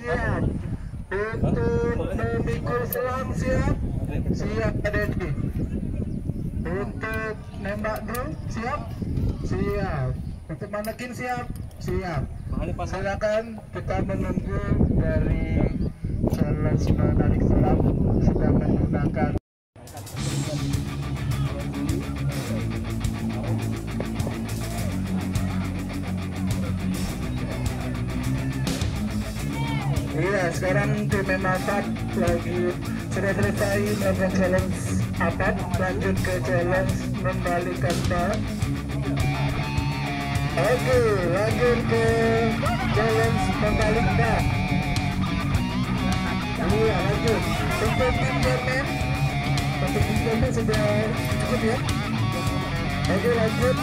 siap. Untuk memikul selang siap. Siap Dedi. Untuk nembak drum siap. Siap. Untuk manekin siap. Siap. Silakan kita menunggu dari challenge menarik selang sudah menggunakan. Iya, sekarang tim M4 lagi sudah selesai melakukan challenge apa? Lanjut ke challenge membalikan bar. Oke, lanjut ke challenge membalik bar. Iya, lanjut. Untuk tim Jerman, sudah cukup ya. Oke, lanjut.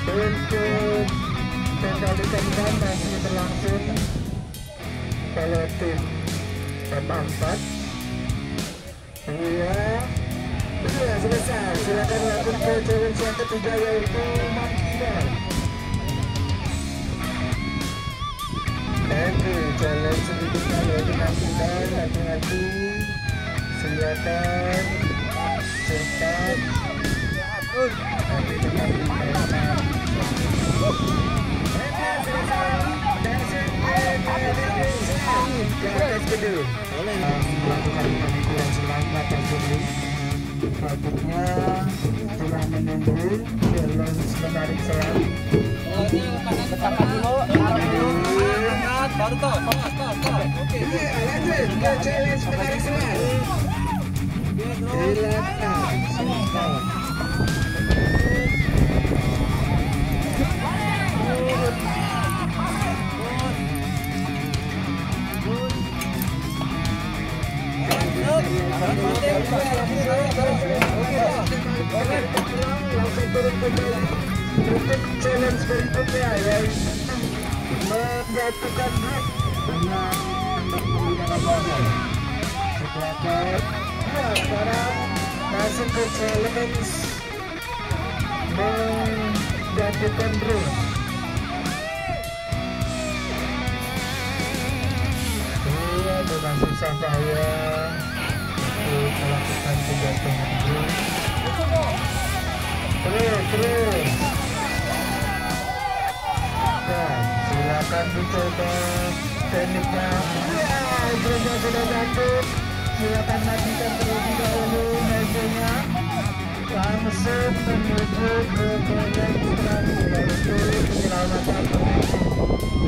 Untuk membalikan bar masih berlangsung. Kalau tim M4, iya selesai. Silakan lanjut ke challenge yang ketiga yaitu penampilan. Oke, challenge selanjutnya yaitu penampilan. Hati-hati, silakan cepat. Nanti penampilan. Melakukan pemikulan selang tersebut. Selanjutnya telah menunggu challenge menarik selang. Baru toh. Oke. Lanjut ke challenge menarik selang. Silakan. Langsung turun kembali untuk challenge berikutnya yaitu menjatuhkan drum dengan menggunakan lomba. Setelah sekarang masuk ke challenge menjatuhkan drum. Dengan susah payah melakukan penjatuhan drum. Terus. Nah, silakan dicoba tekniknya. Ya, drumnya sudah jatuh. Silakan matikan terlebih dahulu mesinnya. Langsung menuju ke challenge terakhir yaitu penyelamatan pemain.